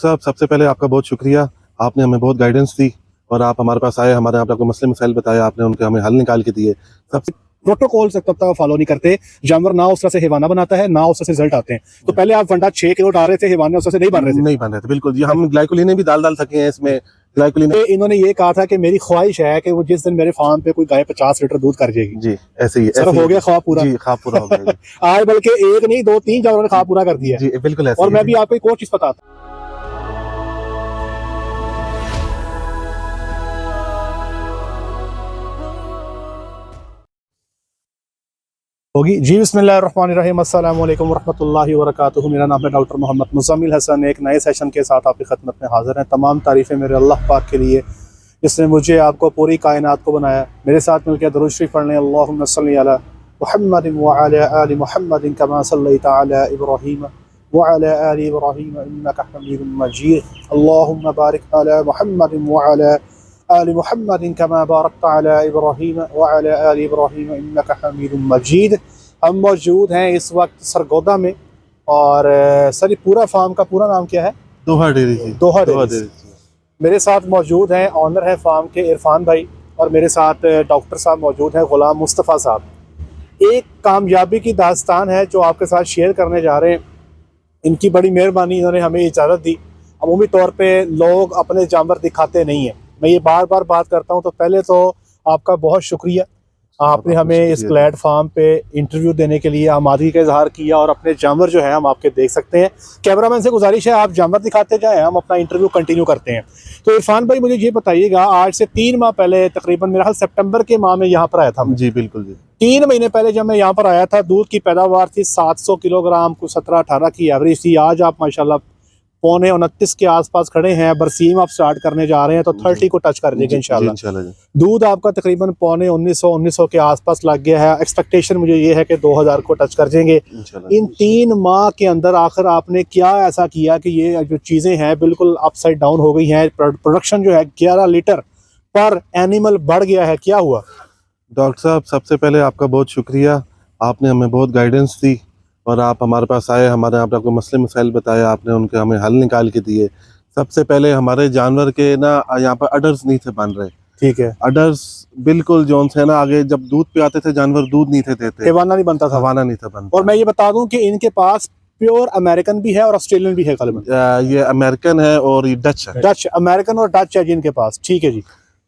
साहब, सबसे पहले आपका बहुत शुक्रिया। आपने हमें बहुत गाइडेंस दी और आप हमारे पास आए, हमारे आपको मसले मसाइल बताया, आपने उनके हमें हल निकाल के दिए। सबसे प्रोटोकॉल से तब तक फॉलो नहीं करते, जानवर ना उस तरह से हिवाना बनाता है, ना उस तरह से रिजल्ट आते हैं। तो पहले आप वंडा 6 किलो डाल रहे थे, हिवाना उस तरह से नहीं बन रहे थे। बिल्कुल जी। हम ग्लाइकोलिन भी डाल सके हैं इसमें। ग्लाइकोलिन इन्होंने ये कहा था कि मेरी ख्वाहिश है कि वो जिस दिन मेरे फार्म पे कोई गाय 50 लीटर दूध कर जाएगी। जी, ऐसे ही सर हो गया ख्वाब पूरा जी, ख्वाब पूरा हो गया आज बल्कि एक नहीं 2-3 जानवरों ने ख्वाब पूरा कर दिया जी, बिल्कुल ऐसे और मैं भी आपको एक और चीज बताता होगी जी। बिस्मिल्लाहिर्रहमानिर्रहीम, अस्सलाम वालेकुम रहमतुल्लाहि व बरकातुहू। मेरा नाम है डॉक्टर मोहम्मद मुज़म्मिल हसन। एक नए सेशन के साथ आपकी खिदमत में हाजिर हैं। तमाम तारीफ़ें मेरे अल्लाह पाक के लिए जिसने मुझे आपको पूरी कायनात को बनाया। मेरे साथ मिलकर दुरूद शरीफ पढ़ लें। अल्लाहुम्मा सल्ली अला मुहम्मदिन व अला आलि मुहम्मदिन कमा सल्लैता अला इब्राहीम व अला आलि इब्राहीम इन्नका हमीदुम मजीद। अल्लाहुम्मा बारिक अला मुहम्मदिन व अला आलि मुहम्मदिन कमा बारकता अला इब्राहीम व अला आलि इब्राहीम इन्नका हमीदुम मजीद। हम मौजूद हैं इस वक्त सरगोदा में और सर पूरा फार्म का पूरा नाम क्या है? दोहा डेयरी जी। दोहा डेयरी। मेरे साथ मौजूद हैं ऑनर है फार्म के इरफान भाई और मेरे साथ डॉक्टर साहब मौजूद हैं, गुलाम मुस्तफ़ा साहब। एक कामयाबी की दास्तान है जो आपके साथ शेयर करने जा रहे हैं। इनकी बड़ी मेहरबानी, इन्होंने हमें इजाज़त दी। अमूमी तौर पे लोग अपने जानवर दिखाते नहीं हैं, मैं ये बार बार बात करता हूँ। तो पहले तो आपका बहुत शुक्रिया, आपने हमें इस प्लेटफॉर्म पे इंटरव्यू देने के लिए आमादगी का इजहार किया और अपने जानवर जो है हम आपके देख सकते हैं। कैमरामैन से गुजारिश है आप जानवर दिखाते जाएं, हम अपना इंटरव्यू कंटिन्यू करते हैं। तो इरफान भाई मुझे ये बताइएगा, आज से 3 माह पहले तकरीबन मेरा ख्याल सितंबर के माह में यहाँ पर आया था जी। बिल्कुल जी। 3 महीने पहले जब मैं यहाँ पर आया था, दूध की पैदावार थी 700 किलोग्राम, कुछ 17-18 की एवरेज थी। आज आप माशाल्लाह 29.29 के आसपास खड़े हैं। बरसीम आप स्टार्ट करने जा रहे हैं तो 30 को टच कर देंगे इंशाल्लाह। दूध आपका तकरीबन 1900 के आसपास लग गया है। एक्सपेक्टेशन मुझे ये है कि 2000 को टच कर देंगे इन 3 माह के अंदर। आखिर आपने क्या ऐसा किया कि ये जो चीज़ें हैं बिल्कुल अपसाइड डाउन हो गई हैं? प्रोडक्शन जो है 11 लीटर पर एनिमल बढ़ गया है, क्या हुआ? डॉक्टर साहब, सबसे पहले आपका बहुत शुक्रिया। आपने हमें बहुत गाइडेंस दी और आप हमारे पास आए, हमारे आपको मसले मसाइल बताया, आपने उनके हमें हल निकाल के दिए। सबसे पहले हमारे जानवर के ना यहाँ पर अडर्स नहीं थे बन रहे। ठीक है, अडर्स बिल्कुल जोन से ना आगे जब दूध पे आते थे जानवर दूध नहीं थे देते, हिवाना नहीं बनता था। हिवाना नहीं था बनता। और मैं ये बता दूं कि इनके पास प्योर अमेरिकन भी है और ऑस्ट्रेलियन भी है। ये अमेरिकन है और ये डच है। डच, अमेरिकन और डच है जिनके पास। ठीक है जी।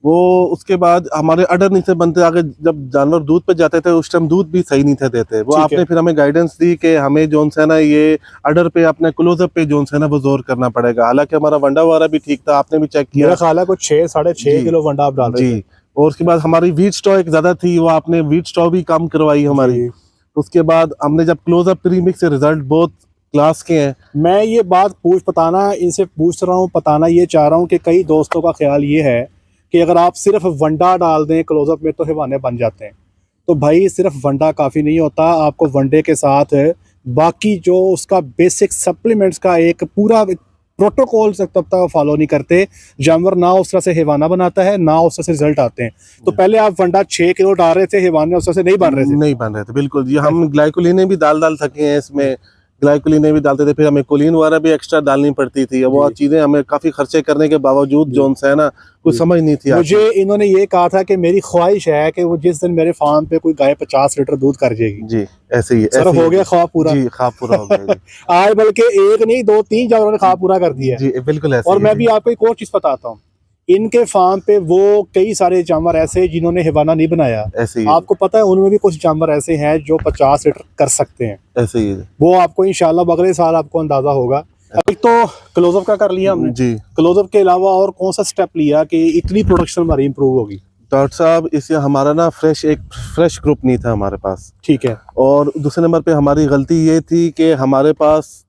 वो उसके बाद हमारे अडर नहीं थे बनते। आगे जब जानवर दूध पे जाते थे उस टाइम दूध भी सही नहीं थे देते। वो आपने फिर हमें गाइडेंस दी कि हमें जोन से ना ये अडर पे अपने क्लोजअप पे जोन से ना वो जोर करना पड़ेगा। हालांकि हमारा वंडा वगैरह भी ठीक था, आपने भी चेक किया। मेरा ख्याल है कुछ 6-6.5 किलो वंडा आप डाल रहे थे। और उसके बाद हमारी वीट स्टॉ एक ज्यादा थी, वो आपने वीट स्टॉ भी कम करवाई हमारी। उसके बाद हमने जब क्लोजअप प्रीमिक्स से रिजल्ट बहुत क्लास के हैं। मैं ये बात बताना इनसे पूछ रहा हूँ, बताना ये चाह रहा हूँ कि कई दोस्तों का ख्याल ये है कि अगर आप सिर्फ वंडा डाल दें क्लोजअप में तो हिवाने बन जाते हैं। तो भाई सिर्फ वंडा काफ़ी नहीं होता, आपको वनडे के साथ बाकी जो उसका बेसिक सप्लीमेंट्स का एक पूरा प्रोटोकॉल से तब तक फॉलो नहीं करते, जानवर ना उस तरह से हिवाना बनाता है, ना उस तरह से रिजल्ट आते हैं। तो पहले आप वंडा 6 किलो डाल रहे थे, हिवाने उस तरह से नहीं बन रहे थे। बिल्कुल जी। हम ग्लाइकोलिन भी डाल सके हैं इसमें। ग्लाइकोलिन भी डालते थे, फिर हमें कोलिन वगैरह भी एक्स्ट्रा डालनी पड़ती थी। वो चीजें हमें काफी खर्चे करने के बावजूद जोन से है ना कुछ समझ नहीं थी। मुझे इन्होंने ये कहा था कि मेरी ख्वाहिश है कि वो जिस दिन मेरे फार्म पे कोई गाय 50 लीटर दूध कर जाएगी। जी, ऐसे ही सर हो गया ख्वाब पूरा जी, ख्वाब पूरा हो गया आज बल्कि एक नहीं 2-3 जानवरों ने ख्वाब पूरा कर दिया जी, बिल्कुल ऐसे। और मैं भी आपको एक और चीज बताता हूँ, इनके फार्म पे वो कई सारे जानवर ऐसे जिन्होंने हिवाना नहीं बनाया। ऐसे ही आपको पता है उनमें भी कुछ जानवर ऐसे हैं जो 50 लीटर कर सकते हैं। ऐसे ही वो आपको इंशाल्लाह अगले साल आपको अंदाजा होगा। अभी तो क्लोजअप का कर लिया हमने जी। क्लोजअप के अलावा और कौन सा स्टेप लिया कि इतनी प्रोडक्शन हमारी इंप्रूव होगी? डॉक्टर साहब, इससे हमारा ना फ्रेश ग्रुप नहीं था हमारे पास। ठीक है। और दूसरे नंबर पे हमारी गलती ये थी कि हमारे पास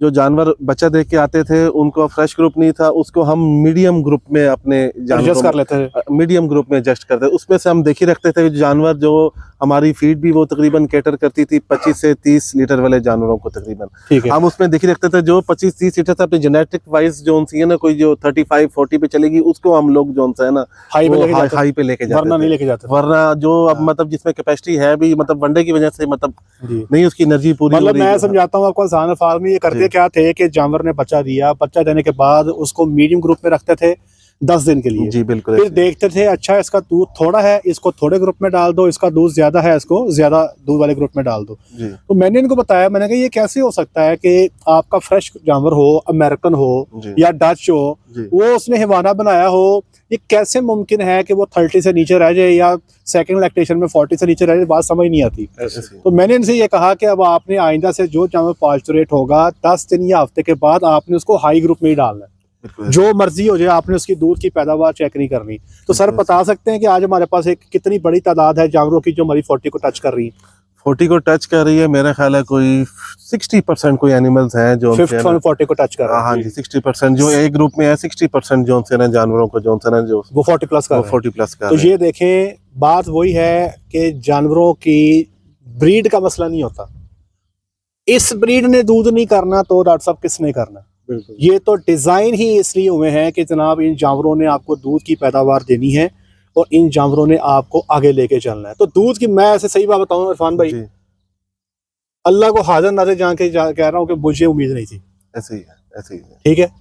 जो जानवर बच्चा देख के आते थे उनको फ्रेश ग्रुप नहीं था, उसको हम मीडियम ग्रुप में अपने एडजस्ट कर लेते थे। मीडियम ग्रुप में एडजस्ट करते, उसमें से हम देख ही रखते थे जानवर जो हमारी फीड भी वो तकरीबन कैटर करती थी 25 से 30 लीटर वाले जानवरों को तकरीबन। ठीक है। हम उसमें देख ही रखते थे जो 25-30 लीटर था अपने जेनेटिक वाइज जोन सी है ना, कोई जो 35-40 पे चलेगी उसको हम लोग जोन सा है ना हाई पे लेके जाते, वरना नहीं लेके जाते। वरना जो अब मतलब जिसमें कैपेसिटी है भी मतलब वनडे की वजह से मतलब नहीं उसकी एनर्जी पूरी। मतलब मैं समझाता हूँ आपको, आसान अल्फाज में ये करते क्या थे कि जानवर ने बच्चा दिया, बच्चा देने के बाद उसको मीडियम ग्रुप में रखते थे 10 दिन के लिए। जी बिल्कुल। फिर देखते थे अच्छा इसका दूध थोड़ा है, इसको थोड़े ग्रुप में डाल दो, इसका दूध ज्यादा है, इसको ज्यादा दूध वाले ग्रुप में डाल दो। जी। तो मैंने इनको बताया, मैंने कहा ये कैसे हो सकता है कि आपका फ्रेश जानवर हो, अमेरिकन हो या डच हो, वो उसने हिवाना बनाया हो, ये कैसे मुमकिन है कि वो 30 से नीचे रह जाए या सेकंड लैक्टेशन में 40 से नीचे रह जाए, बात समझ नहीं आती। तो मैंने इनसे ये कहा कि अब आपने आइंदा से जो जानवर पास्चुरेट होगा 10 दिन या हफ्ते के बाद आपने उसको हाई ग्रुप में ही डालना है, जो मर्जी हो जाए, आपने उसकी दूध की पैदावार चेक नहीं करनी। तो सर बता सकते हैं कि आज हमारे पास एक कितनी बड़ी तादाद है जानवरों की जो हमारी 40 को टच कर रही है? 40 को टच कर रही है, मेरा ख्याल है कोई 60% कोई एनिमल्स हैं जो 40 को टच कर रहे हैं। हाँ जी 60% जो एक ग्रुप में है, 60% जो से ना जानवरों को जो से ना जो वो 40 प्लस का 40 प्लस का। तो ये देखें, बात वही है कि जानवरों की ब्रीड का मसला नहीं होता, इस ब्रीड ने दूध नहीं करना तो डॉक्टर साहब किसने करना? ये तो डिजाइन ही इसलिए हुए हैं कि जनाब इन जानवरों ने आपको दूध की पैदावार देनी है और इन जानवरों ने आपको आगे लेके चलना है। तो दूध की, मैं ऐसे सही बात बताऊं इरफान भाई, अल्लाह को हाजिर नाज़िर जान के कह रहा हूं कि मुझे उम्मीद नहीं थी। ऐसे ही है, ऐसे ही है। ठीक है,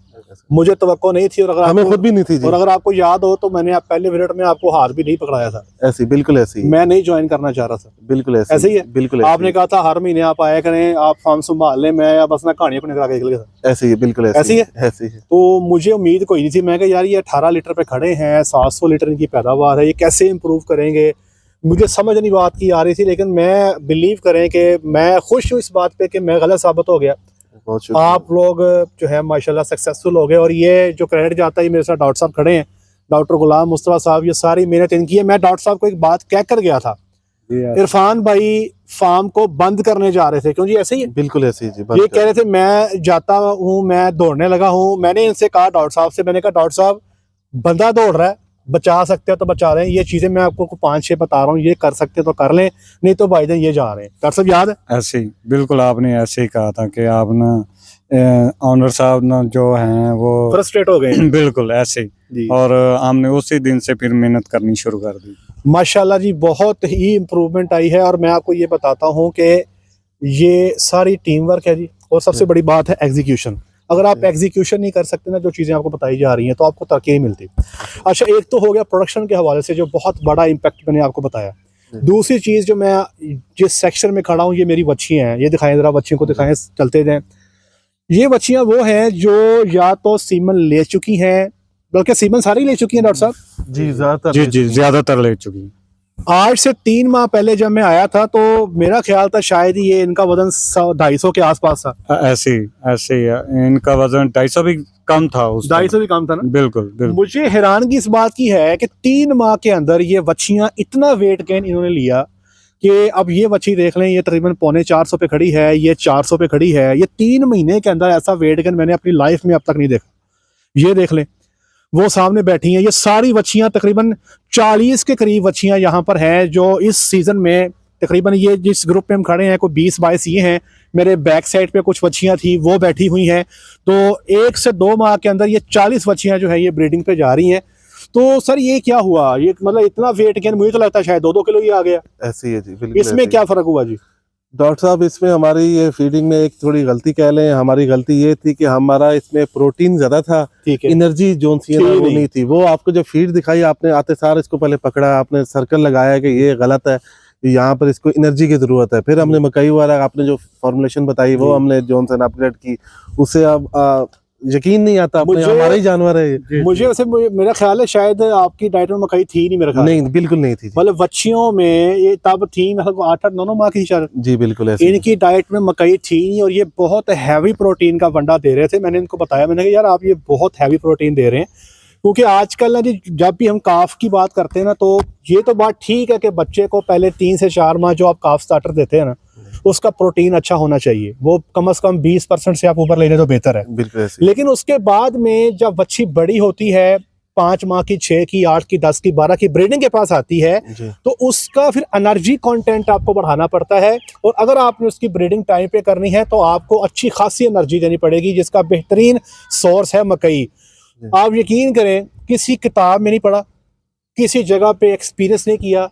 मुझे तवक्को नहीं थी, और अगर हमें खुद भी नहीं थी जी। और अगर आपको याद हो तो मैंने पहले मिनट में आपको हाथ भी नहीं पकड़ाया था। ऐसी बिल्कुल ऐसी मैं नहीं ज्वाइन करना चाह रहा था। बिल्कुल ऐसे ही है। बिल्कुल आपने कहा था हर महीने आप आया करें, आप फार्म संभाल लें, मैं बस ना कहानी अपने करा के निकल गया। ऐसे ही बिल्कुल ऐसी है, ऐसी है। तो मुझे उम्मीद कोई नहीं थी। मैं कहा यार ये 18 लीटर पे खड़े हैं, 700 लीटर इनकी पैदावार है, ये कैसे इम्प्रूव करेंगे? मुझे समझ नहीं बात की आ रही थी, लेकिन मैं बिलीव करें कि मैं खुश हूँ इस बात पे कि मैं गलत साबित हो गया। आप लोग जो है माशाल्लाह सक्सेसफुल हो गए, और ये जो क्रेडिट जाता है मेरे साथ डॉक्टर साहब खड़े हैं, डॉक्टर गुलाम मुस्तफा साहब, ये सारी मेहनत इनकी है। मैं डॉक्टर साहब को एक बात कह कर गया था, इरफान भाई फार्म को बंद करने जा रहे थे, क्यों जी? ऐसे ही है, बिल्कुल ऐसे ही जी। ये कह रहे थे मैं जाता हूँ, मैं दौड़ने लगा हूँ। मैंने इनसे कहा डॉक्टर साहब से, मैंने कहा डॉक्टर साहब बंदा दौड़ रहा है, बचा सकते हो तो बचा रहे हैं, ये चीजें मैं आपको 5-6 बता रहा हूँ, ये कर सकते तो कर लें, नहीं तो भाईजान ये जा रहे हैं। डॉक्टर साहब याद है? ऐसे ही बिल्कुल आपने ऐसे ही कहा था कि आप ना ऑनर साहब ना जो हैं वो फ्रस्ट्रेट हो गए। बिल्कुल ऐसे ही, और हमने उसी दिन से फिर मेहनत करनी शुरू कर दी। माशाल्लाह जी, बहुत ही इम्प्रूवमेंट आई है। और मैं आपको ये बताता हूँ कि ये सारी टीम वर्क है जी, और सबसे बड़ी बात है एग्जीक्यूशन। अगर आप एग्जीक्यूशन नहीं कर सकते ना, जो चीज़ें आपको बताई जा रही हैं, तो आपको तरक्की नहीं मिलती। अच्छा, एक तो हो गया प्रोडक्शन के हवाले से जो बहुत बड़ा इम्पैक्ट मैंने आपको बताया। दूसरी चीज़, जो मैं जिस सेक्शन में खड़ा हूँ, ये मेरी बच्चियाँ हैं, ये दिखाएं जरा, बच्चियों को दिखाएं, चलते जाएं। ये बच्चियाँ वो हैं जो या तो सीमन ले चुकी हैं, बल्कि सीमन सारी ले चुकी हैं डॉक्टर साहब जी, ज्यादातर जी ज्यादातर ले चुकी हैं। आज से 3 माह पहले जब मैं आया था तो मेरा ख्याल था शायद ही ये इनका वजन 250 के आसपास था। ऐसे ही इनका वजन 250 भी कम था, उस 250 भी कम था ना? बिल्कुल बिल्कुल। मुझे हैरानगी इस बात की है कि 3 माह के अंदर ये बच्चियां इतना वेट गेन इन्होंने लिया कि अब ये बच्ची देख लें, ये तकरीबन 450 पे खड़ी है, ये 400 पे खड़ी है। ये 3 महीने के अंदर ऐसा वेट गेन मैंने अपनी लाइफ में अब तक नहीं देखा। ये देख लें, वो सामने बैठी हैं, ये सारी बच्चियां तकरीबन 40 के करीब बच्चियां यहाँ पर हैं जो इस सीजन में तकरीबन, ये जिस ग्रुप में हम खड़े हैं कोई 20-22 ये हैं। मेरे बैक साइड पे कुछ बच्चियां थी, वो बैठी हुई हैं। तो 1 से 2 माह के अंदर ये 40 बच्चियां जो है ये ब्रीडिंग पे जा रही हैं। तो सर ये क्या हुआ? ये मतलब इतना वेट गेन मुझे तो लगता है शायद 2-2 किलो ही आ गया। ऐसे ही है जी, बिल्कुल। इसमें क्या फर्क हुआ जी? डॉक्टर साहब, इसमें हमारी ये फीडिंग में एक थोड़ी गलती कह लें। हमारी गलती ये थी कि हमारा इसमें प्रोटीन ज्यादा था, ठीक है, एनर्जी जोन सी है ना, वो नहीं थी। वो आपको जो फीड दिखाई, आपने आते सार इसको पहले पकड़ा, आपने सर्कल लगाया कि ये गलत है, यहाँ पर इसको एनर्जी की जरूरत है। फिर हमने मकई वाला आपने जो फॉर्मुलेशन बताई वो हमने जॉनसन अपग्रेड की, उससे अब यकीन नहीं आता अपने हमारा ही जानवर है। मुझे वैसे मेरा ख्याल है शायद आपकी डाइट में मकई थी नहीं, मेरा ख्याल नहीं, बिल्कुल नहीं थी। मतलब बच्चियों में ये तब थी, मतलब 8-9 माह की शायद जी, बिल्कुल ऐसे। इनकी डाइट में मकई थी नहीं, और ये बहुत हैवी प्रोटीन का वंडा दे रहे थे। मैंने इनको बताया, मैंने कहा यार आप ये बहुत हैवी प्रोटीन दे रहे हैं, क्योंकि आजकल ना जी जब भी हम काफ की बात करते हैं ना, तो ये तो बात ठीक है कि बच्चे को पहले 3 से 4 माह जो आप काफ स्टार्टर देते हैं ना, उसका प्रोटीन अच्छा होना चाहिए, वो कम से कम 20% से आप ऊपर लेने तो बेहतर है। बिल्कुल ऐसे। लेकिन उसके बाद में जब बच्ची बड़ी होती है, 5 माह की, 6 की, 8 की, 10 की, 12 की ब्रीडिंग के पास आती है, तो उसका फिर एनर्जी कंटेंट आपको बढ़ाना पड़ता है। और अगर आपने उसकी ब्रीडिंग टाइम पे करनी है तो आपको अच्छी खासी एनर्जी देनी पड़ेगी, जिसका बेहतरीन सोर्स है मकई। आप यकीन करें, किसी किताब में नहीं पढ़ा, किसी जगह पे एक्सपीरियंस नहीं किया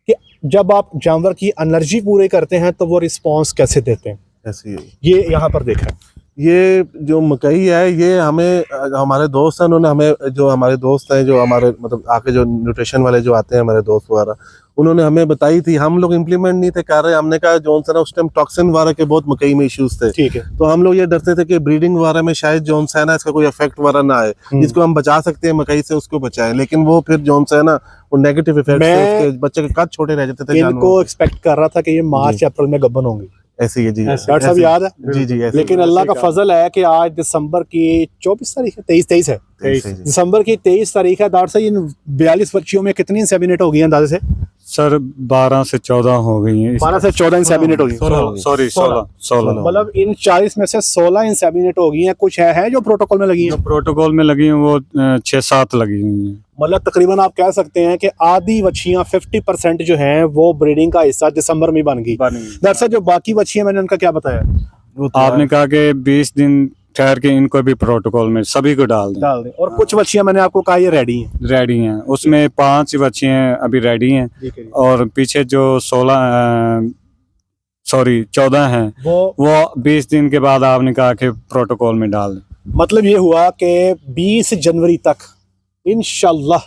कि जब आप जानवर की एनर्जी पूरी करते हैं तो वो रिस्पॉन्स कैसे देते हैं। ऐसे ही ये यहाँ पर देखा, ये जो मकई है ये हमें हमारे दोस्त हैं, उन्होंने हमें, जो हमारे दोस्त हैं, जो हमारे मतलब आके जो न्यूट्रिशन वाले जो आते हैं हमारे दोस्त वगैरह, उन्होंने हमें बताई थी। हम लोग इम्प्लीमेंट नहीं थे कर रहे, हमने कहा जोन सा ना उस टाइम टॉक्सिन वगैरह के बहुत मकई में इश्यूज थे। ठीक है। तो हम लोग ये डरते थे कि ब्रीडिंग वगैरह में शायद जोन सा ना इसका कोई इफेक्ट वगैरह ना आए, जिसको हम बचा सकते हैं मकई से उसको बचाएं, लेकिन वो फिर जोन सा ना वो नेगेटिव इफेक्ट थे, उसके बच्चे के कद छोटे रह जाते थे। इनको एक्सपेक्ट कर रहा था कि ये मार्च अप्रैल में गब्बन होंगी, ऐसे ही है जी, डॉक्टर साहब याद है? जी जी। लेकिन अल्लाह का फजल है कि आज दिसंबर की 24 तारीख है, 23 है, दिसंबर की 23 तारीख है। डॉक्टर साहब इन 42 बच्चियों में कितनी इंसेमिनेट हो गई हैं अंदाजे से? सर 12 से 14 हो गई हैं। 12 से 14 इंसेमिनेट हो गई, सॉरी 16 मतलब इन 40 में से 16 इंसेमिनेट हो गई हैं। कुछ है जो प्रोटोकॉल में लगी जो हैं, प्रोटोकॉल में लगी हैं वो 6-7 लगी हुई हैं। मतलब तकरीबन आप कह सकते हैं कि आधी बच्चियां 50% जो हैं वो ब्रीडिंग का हिस्सा दिसंबर में बन गई। डॉक्टर साहब जो बाकी बच्चियां मैंने उनका क्या बताया? आपने कहा कि 20 दिन ठहर के इनको भी प्रोटोकॉल में सभी को डाल दें। और कुछ बच्चियां मैंने आपको कहा ये रेडी हैं, उसमें 5 बच्चियां अभी रेडी हैं और पीछे जो 14 हैं वो 20 दिन के बाद आपने कहा कि प्रोटोकॉल में डाल दें। मतलब ये हुआ कि 20 जनवरी तक इंशाल्लाह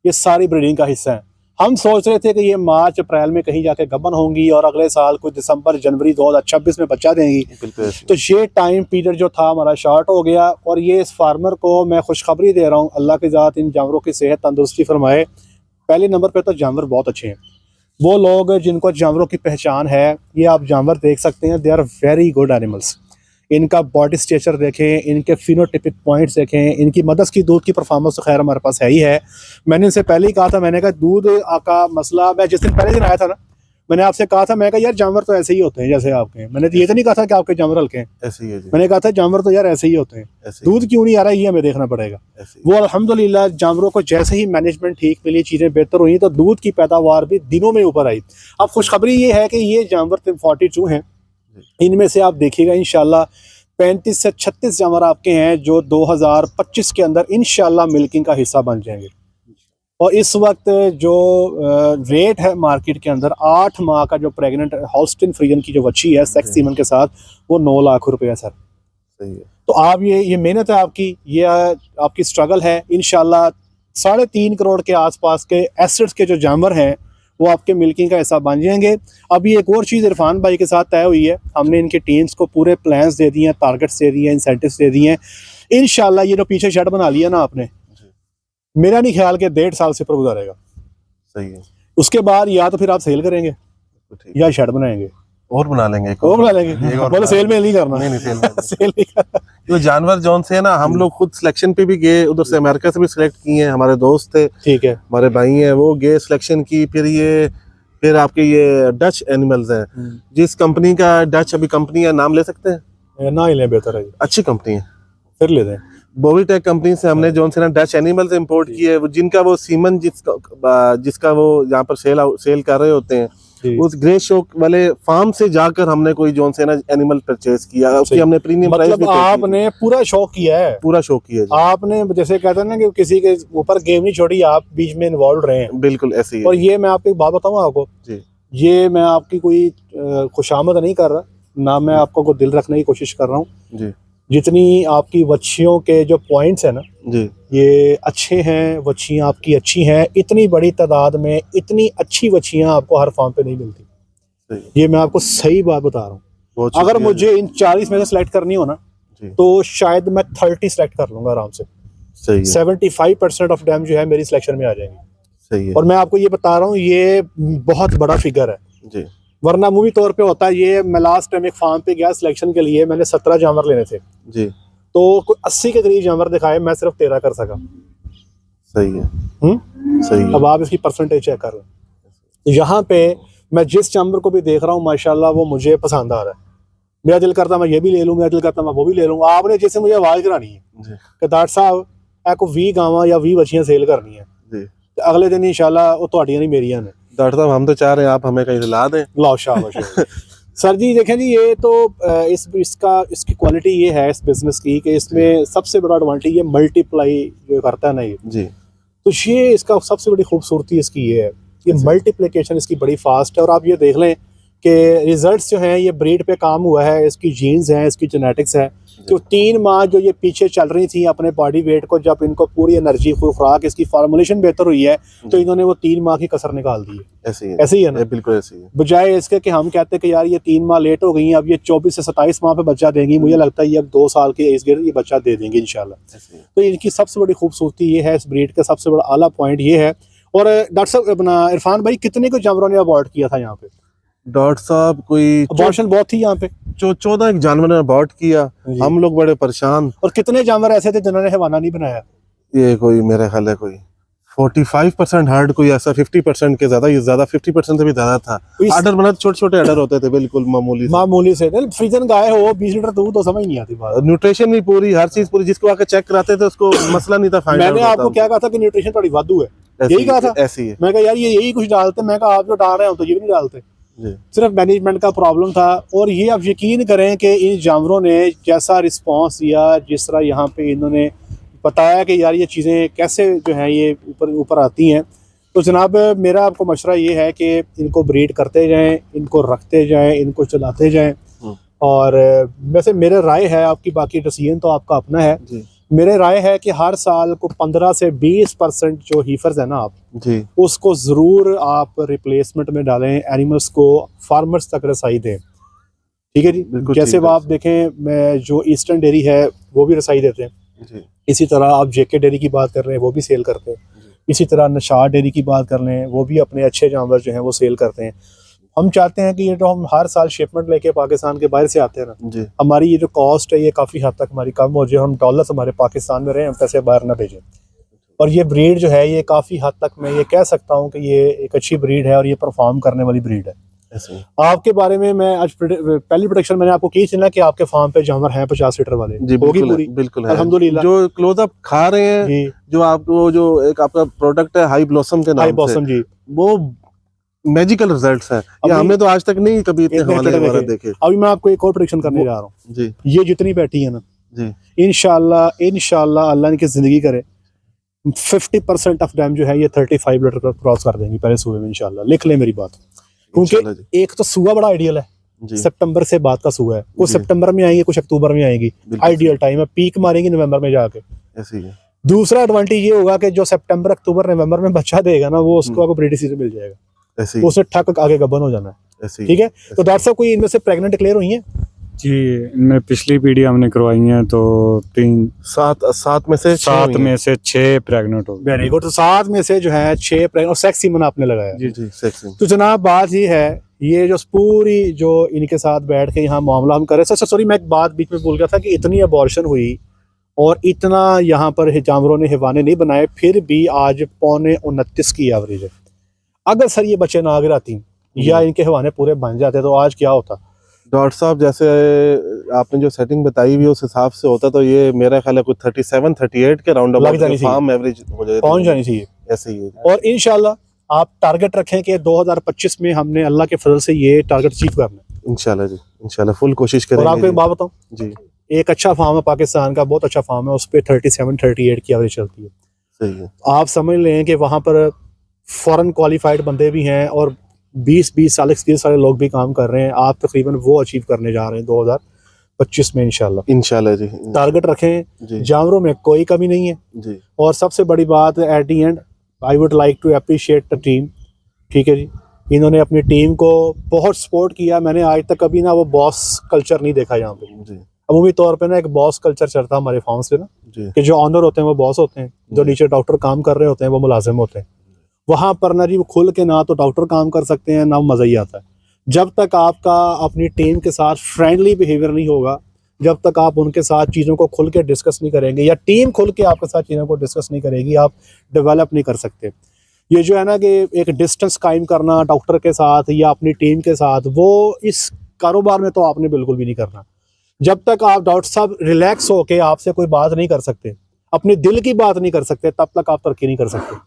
ये सारी ब्रीडिंग का हिस्सा है। हम सोच रहे थे कि ये मार्च अप्रैल में कहीं जाके गबन होंगी और अगले साल कुछ दिसंबर जनवरी 2026 में बच्चा देंगी। तो ये टाइम पीरियड जो था हमारा शॉर्ट हो गया। और ये इस फार्मर को मैं खुशखबरी दे रहा हूँ, अल्लाह की ज़ात इन जानवरों की सेहत तंदुरुस्ती फरमाए। पहले नंबर पे तो जानवर बहुत अच्छे हैं। वो लोग जिनको जानवरों की पहचान है, ये आप जानवर देख सकते हैं, they are very good animals. इनका बॉडी स्ट्रक्चर देखें, इनके फिनोटिपिक पॉइंट्स देखें, इनकी मदद की दूध की परफॉर्मेंस तो खैर हमारे पास है ही है। मैंने इनसे पहले ही कहा था, मैंने कहा दूध का मसला, मैं जिस दिन पहले दिन आया था ना, मैंने आपसे कहा था, मैं कहा यार जानवर तो ऐसे ही होते हैं जैसे आपके। मैंने ये तो नहीं कहा था कि आपके जानवर हल्के हैं, ऐसे ही है जी। मैंने कहा था जानवर तो यार ऐसे ही होते हैं। दूध क्यों नहीं आ रहा है ये हमें देखना पड़ेगा। वो अल्हम्दुलिल्लाह जानवरों को जैसे ही मैनेजमेंट ठीक मिली, चीज़ें बेहतर हुई, तो दूध की पैदावार भी दिनों में ऊपर आई। अब खुशखबरी ये है कि ये जानवर 42 हैं, इनमें से आप देखिएगा इंशाल्लाह 35 से 36 जानवर आपके हैं जो 2025 के अंदर इंशाल्लाह मिल्किंग का हिस्सा बन जाएंगे। और इस वक्त जो रेट है मार्केट के अंदर 8 माह का जो प्रेग्नेंट हॉल्स्टीन फ्रीजन की जो बच्ची है सेक्स सीमन के साथ, वो 9 लाख रुपए है सर। सही है। तो आप ये मेहनत है आपकी, ये आपकी स्ट्रगल है। इंशाल्लाह 3.5 करोड़ के आसपास के एसेट्स के जो जानवर हैं वो आपके मिल्किंग का हिस्सा बन जाएंगे। अभी एक और चीज़ इरफान भाई के साथ तय हुई है, हमने इनकी टीम्स को पूरे प्लान्स दे दिए हैं, टारगेट्स दे दिए हैं, इंसेंटिव्स दे दिए हैं। इंशाल्लाह ये जो पीछे शेड बना लिया ना आपने, मेरा नहीं ख्याल कि 1.5 साल से ऊपर गुजारेगा। सही है। उसके बाद या तो फिर आप सेल करेंगे या शेड बनाएंगे और बना लेंगे, और बना लेंगे, मतलब सेल में नहीं करना। नहीं सेल में सेल नहीं करना। तो जानवर जौन से है ना, हम लोग खुद सिलेक्शन पे भी गए, उधर से अमेरिका से भी सिलेक्ट किए हैं, हमारे दोस्त थे, ठीक है, हमारे भाई हैं, वो गए सिलेक्शन की। फिर आपके ये डच एनिमल्स हैं, जिस कंपनी का डच अभी कंपनी है, नाम ले सकते हैं? ना ही ले, बेहतर है, अच्छी कंपनी है, फिर ले दें। बोवीटेक कंपनी से हमने जौन से ना डच एनिमल्स इंपोर्ट किए, जिनका वो सीमन जिसका वो यहाँ पर सेल कर रहे होते हैं, उस ग्रे शोक वाले फार्म से जाकर हमने कोई जोन से ना एनिमल परचेज किया, उसकी हमने प्रीमियम प्राइस मतलब आपने पूरा शौक किया है, पूरा शौक किया जी। आपने जैसे कहते हैं ना कि किसी के ऊपर गेम नहीं छोड़ी, आप बीच में इन्वॉल्व रहे हैं। बिल्कुल ऐसे ही। और ये मैं आपको एक बात बताऊं आपको जी, ये मैं आपकी कोई खुशामद नहीं कर रहा, ना मैं आपको को दिल रखने की कोशिश कर रहा हूँ जी। जितनी आपकी बच्चियों के जो पॉइंट्स है ना जी, ये अच्छे हैं, बच्चियाँ आपकी अच्छी हैं, इतनी बड़ी तादाद में इतनी अच्छी बच्चियाँ आपको हर फार्म पे नहीं मिलती। ये मैं आपको सही बात बता रहा हूँ। अगर मुझे इन 40 में से सिलेक्ट करनी हो ना, तो शायद मैं 30 सिलेक्ट कर लूंगा आराम से। सही है। 75% ऑफ डैम जो है मेरी सिलेक्शन में आ जाएंगे। सही है। और मैं आपको ये बता रहा हूँ, ये बहुत बड़ा फिगर है जी। वरना मूवी तौर पे होता है ये। मैं लास्ट टाइम एक फार्म पे गया सिलेक्शन के लिए, मैंने 17 जानवर लेने थे जी, तो 80 के करीब जानवर दिखाए, मैं सिर्फ 13 कर सका। सही है। सही है। अब आप इसकी परसेंटेज चेक कर रहे हैं। यहाँ पे मैं जिस जानवर को भी देख रहा हूँ माशाल्लाह वो मुझे पसंद आ रहा है। मेरा दिल करता मैं ये भी ले लूँ, मेरा दिल करता मैं वो भी ले लूँ। आपने जैसे मुझे आवाज़ करानी है कि डॉक्टर साहब आपको 20 गावां या 20 बच्चियां सेल करनी है, अगले दिन इंशाल्लाह वो ਤੁਹਾਡੀਆਂ नहीं मेरियां ने। डॉक्टर साहब हम तो चाह रहे हैं आप हमें कहीं दिला दें। लाओ शाबाश। सर जी देखें जी, ये तो इसकी क्वालिटी ये है इस बिजनेस की कि इसमें सबसे बड़ा एडवांटेज ये मल्टीप्लाई जो करता है ना ये जी, तो ये इसका सबसे बड़ी खूबसूरती इसकी ये है, ये मल्टीप्लिकेशन इसकी बड़ी फास्ट है। और आप ये देख लें कि रिजल्ट्स जो हैं ये ब्रीड पे काम हुआ है, इसकी जीन्स हैं, इसकी जेनेटिक्स है। तो 3 माह जो ये पीछे चल रही थी अपने बॉडी वेट को, जब इनको पूरी एनर्जी खुराक इसकी फार्मूलेशन बेहतर हुई है तो इन्होंने वो 3 माह की कसर निकाल दी है। ऐसे ही है ना, बिल्कुल ऐसे ही है। बजाय इसके कि हम कहते हैं कि यार ये 3 माह लेट हो गई हैं, अब ये 24 से 27 माह पे बच्चा देंगी, मुझे लगता है ये अब 2 साल के एज गिर्द ये बच्चा दे देंगे इंशाल्लाह। तो इनकी सबसे बड़ी खूबसूरती ये है, इस ब्रीड का सबसे बड़ा आला पॉइंट ये है। और डॉक्टर साहब अपना इरफान भाई, कितने को जानवरों ने अबॉर्ट किया था यहाँ पे? डॉक्टर साहब कोई अबॉर्शन बहुत थी यहाँ पे, 14 जानवर ने अबॉर्ट किया। हम लोग बड़े परेशान। और कितने जानवर ऐसे थे जिन्होंने हैवाना नहीं बनाया? ये कोई मेरे ख्याल है कोई 45% हार्ड, कोई ऐसा 50% के ज्यादा, ये ज्यादा 50% से भी ज्यादा था। आर्डर बना छोटे छोटे आर्डर होते थे, बिल्कुल मामूली से। फ्रीजन गाय हो 20 लीटर दूध तो समझ नहीं आती बात। न्यूट्रिशन भी पूरी, हर चीज पूरी, जिसको आके चेक कराते थे उसको मसला नहीं था। मैंने आपको क्या कहा था कि न्यूट्रिशन थोड़ी वादू है, यही कहा था। ऐसी है। मैं कहा यार ये यही कुछ डालते, मैं कहा आप जो डाल रहे हो तो ये भी नहीं डालते, सिर्फ मैनेजमेंट का प्रॉब्लम था। और ये आप यकीन करें कि इन जानवरों ने जैसा रिस्पांस दिया, जिस तरह यहाँ पे इन्होंने बताया कि यार ये चीज़ें कैसे जो हैं ये ऊपर आती हैं, तो जनाब मेरा आपको मशवरा ये है कि इनको ब्रीड करते जाएं, इनको रखते जाएं, इनको चलाते जाएं। और वैसे मेरा राय है, आपकी बाकी डिसीजन तो आपका अपना है, मेरे राय है कि हर साल को 15 से 20% जो हीफर्स है ना आप जी, उसको ज़रूर आप रिप्लेसमेंट में डालें, एनिमल्स को फार्मर्स तक रसाई दें। ठीक है जी, जैसे वो आप देखें जो ईस्टर्न डेयरी है वो भी रसाई देते हैं जी। इसी तरह आप जेके डेयरी की बात कर रहे हैं, वो भी सेल करते हैं। इसी तरह नशाद डेयरी की बात कर लें, वो भी अपने अच्छे जानवर जो हैं वो सेल करते हैं। हम चाहते हैं कि ये जो हम हर साल शिपमेंट लेके पाकिस्तान के बाहर से आते हैं ना, हमारी ये जो कॉस्ट है ये काफ़ी हद तक हमारी कम हो जाए, हम डॉलर्स हमारे पाकिस्तान में रहे, हम पैसे बाहर ना भेजें। और ये ब्रीड जो है ये काफ़ी हद तक मैं ये कह सकता हूँ कि ये एक अच्छी ब्रीड है और ये परफॉर्म करने वाली ब्रीड है। आपके बारे में मैं आज पहली प्रोडक्शन मैंने आपको की थी ना कि आपके फार्म पे जानवर हैं 50 लीटर वाले, होगी पूरी? बिल्कुल है, अल्हम्दुलिल्लाह। जो क्लोजअप खा रहे हैं, जो आपको जो एक आपका प्रोडक्ट है हाई ब्लॉसम के नाम से जी, वो मैजिकल रिजल्ट्स है। ये हमने तो आज तक नहीं कभी इतने हवाले देखे। अभी मैं आपको एक और प्रेडिक्शन करने जा रहा हूँ जी। ये जितनी बैठी है ना जी, इंशाल्लाह अल्लाह ने की जिंदगी करे 50% ऑफ डैम जो है ये 35 लीटर का क्रॉस कर देंगी पहले सुबह में इंशाल्लाह। लिख ले मेरी बात, क्योंकि एक तो सुबह बड़ा आइडियल है, सितंबर से बाद का सुबह है, कुछ सितंबर में आएंगे कुछ अक्टूबर में आएंगी, आइडियल टाइम है, पीक मारेंगे नवंबर में जाके। ऐसे ही है। दूसरा एडवांटेज ये होगा कि जो सितंबर अक्टूबर नवंबर में बच्चा देगा ना, वो उसको आपको ब्रीड सीजन मिल जाएगा, उसने ठक आगे गबन हो जाना है। ठीक है, तो डॉक्टर साहब कोई इनमें से प्रेग्नेंट डिक्लेयर हुई है जी? इनमें पिछली पीढ़ी हमने करवाई है तो 7 में से 6 प्रेग्नेंट हो। Very good. तो 7 में से जो है 6 प्रेग्नेंट, और सेक्स सीमन आपने लगाया जी जी, सेक्स। तो जनाब बात ये है, ये जो पूरी जो इनके साथ बैठ के यहाँ मामला हम कर रहे हैं। सॉरी मैं एक बात बीच में भूल गया था कि इतनी अबॉर्शन हुई और इतना यहाँ पर जानवरों ने हिवाने नहीं बनाए, फिर भी आज 29.29 की एवरेज है। अगर सर ये बच्चे ना गिराती या इनके हवाने पूरे बन जाते तो आज क्या होता? डॉक्टर साहब जैसे आपने जो सेटिंग बताई हुई उस हिसाब से होता तो ये मेरा ख्याल है कुछ 37-38 के राउंड अबाउट फार्म एवरेज हो जाए, पहुंच जानी चाहिए। ऐसे ही है। और इंशाल्लाह आप टारगेट रखें कि 2025 में हमने अल्लाह के फजल से ये टारगेट अचीव करना है इंशाल्लाह जी, इंशाल्लाह फुल कोशिश करेंगे। और आपको एक बात बताऊं जी, एक अच्छा फार्म है पाकिस्तान का, बहुत अच्छा फार्म है, उस पर 37-38 की एवरेज चलती है। सही है। आप समझ लें कि वहाँ पर फॉरेन क्वालिफाइड बंदे भी हैं और 20 साल एक्सपीरियंस वाले लोग भी काम कर रहे हैं। आप तकरीबन वो अचीव करने जा रहे हैं 2025 में इंशाल्लाह जी। टारगेट रखें, जानवरों में कोई कमी नहीं है जी। और सबसे बड़ी बात at the end I would like to appreciate the team. ठीक है जी, इन्होंने अपनी टीम को बहुत सपोर्ट किया। मैंने आज तक कभी ना वो बॉस कल्चर नहीं देखा यहाँ पे जी। अमूमी तौर पे ना एक बॉस कल्चर चलता है हमारे फार्म्स पे ना कि जो ऑनर होते हैं वो बॉस होते हैं, जो नीचे डॉक्टर काम कर रहे होते हैं वो मुलाजिम होते हैं। वहाँ पर ना जी वो खुल के ना तो डॉक्टर काम कर सकते हैं ना मज़ा ही आता है। जब तक आपका अपनी टीम के साथ फ्रेंडली बिहेवियर नहीं होगा, जब तक आप उनके साथ चीज़ों को खुल के डिस्कस नहीं करेंगे या टीम खुल के आपके साथ चीज़ों को डिस्कस नहीं करेगी, आप डेवलप नहीं कर सकते। ये जो है ना कि एक डिस्टेंस कायम करना डॉक्टर के साथ या अपनी टीम के साथ, वो इस कारोबार में तो आपने बिल्कुल भी नहीं करना। जब तक आप डॉक्टर साहब रिलैक्स होके आपसे कोई बात नहीं कर सकते, अपने दिल की बात नहीं कर सकते, तब तक आप तरक्की नहीं कर सकते।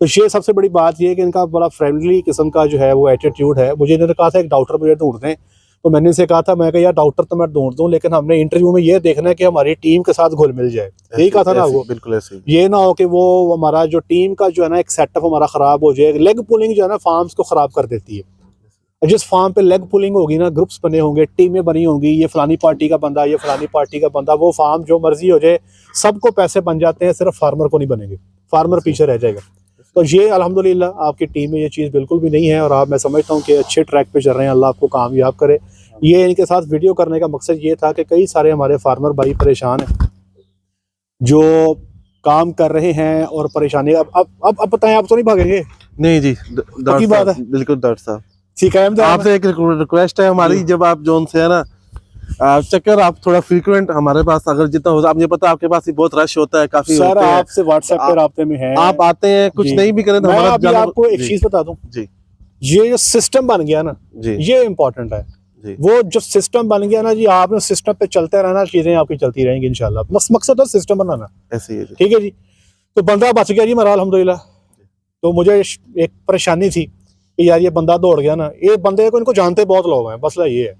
तो ये सबसे बड़ी बात ये है कि इनका बड़ा फ्रेंडली किस्म का जो है वो एटीट्यूड है। मुझे इन्होंने कहा था एक डॉक्टर मुझे ढूंढ दें, तो मैंने इनसे कहा था, मैं कहा यार डॉक्टर तो मैं ढूंढ दूं, लेकिन हमने इंटरव्यू में ये देखना है कि हमारी टीम के साथ घुल मिल जाए। यही कहा था ना वो, बिल्कुल ऐसे। ये ना हो कि वो हमारा जो टीम का जो है ना एक सेटअप हमारा खराब हो जाए। लेग पुलिंग जो है ना फार्म्स को खराब कर देती है। जिस फार्म पे लेग पुलिंग होगी ना, ग्रुप्स बने होंगे, टीमें बनी होंगी, ये फलानी पार्टी का बंदा, ये फलानी पार्टी का बंदा, वो फार्म जो मर्जी हो जाए, सबको पैसे बन जाते हैं, सिर्फ फार्मर को नहीं बनेंगे, फार्मर पीछे रह जाएगा। तो ये अल्हम्दुलिल्लाह आपकी टीम में ये चीज़ बिल्कुल भी नहीं है, और आप, मैं समझता हूँ कि अच्छे ट्रैक पे चल रहे हैं, अल्लाह आपको कामयाब करे। ये इनके साथ वीडियो करने का मकसद ये था कि कई सारे हमारे फार्मर भाई परेशान हैं जो काम कर रहे हैं और परेशानी। अब बताएं, आप तो नहीं भागेंगे? नहीं जी, पक्की बात है, बिल्कुल डॉक्टर साहब। ठीक है, आपसे एक रिक्वेस्ट है हमारी, जब आप जोन से है ना चक्कर आप थोड़ा फ्रीक्वेंट हमारे पास अगर जितना हो, आप ये पता आपके पास ही बहुत रश होता है काफी, सर आपसे व्हाट्सएप पे राब्ते में है, आप आते हैं, कुछ नहीं भी करें तो मैं हमारा अभी आपको एक चीज बता दूं जी, ये जो सिस्टम बन गया ना जी, ये इम्पोर्टेंट है जी। वो जो सिस्टम बन गया ना जी, आपने सिस्टम पे चलते रहना, चीजें आपकी चलती रहेंगी इंशाल्लाह। मकसद है सिस्टम बनाना, ऐसे ही है, ठीक है जी। तो बंदा बच गया जी हमारा अल्हम्दुलिल्लाह। तो मुझे एक परेशानी थी कि यार ये बंदा दौड़ गया ना, ये बंदे को इनको जानते बहुत लोग हैं, मसला ये है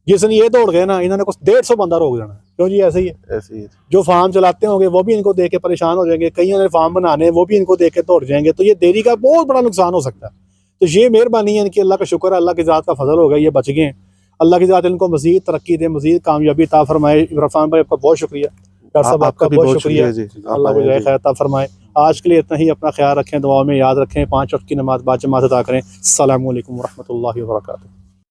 जिस दिन ये दौड़ गए ना, इन्होंने कुछ 150 बंदा रोक जाना। क्यों जी? ऐसे ही है, ऐसे ही है। जो फार्म चलाते होंगे वो भी इनको देख के परेशान हो जाएंगे, कई ने फार्म बनाने वो भी इनको देख के दौड़ जाएंगे, तो ये देरी का बहुत बड़ा नुकसान हो सकता है। तो ये मेहरबानी है इनकी, अल्लाह का शुक्र है, अल्लाह की ज़ात का फजल हो गया, ये बच गए हैं। अल्लाह की ज़ात इनको मज़ीद तरक्की दे, मज़ीद कामयाबी ता फरमाए। इरफान भाई आपका बहुत शुक्रिया, डॉक्टर साहब आपका बहुत शुक्रिया, अल्लाह को जय खैर ता फरमाए। आज के लिए इतना ही, अपना ख्याल रखें, दुआ में याद रखें, 5 वक्त की नमाज बाद जमात अदा करें। अस्सलामु अलैकुम व रहमतुल्लाहि व बरकातुहू।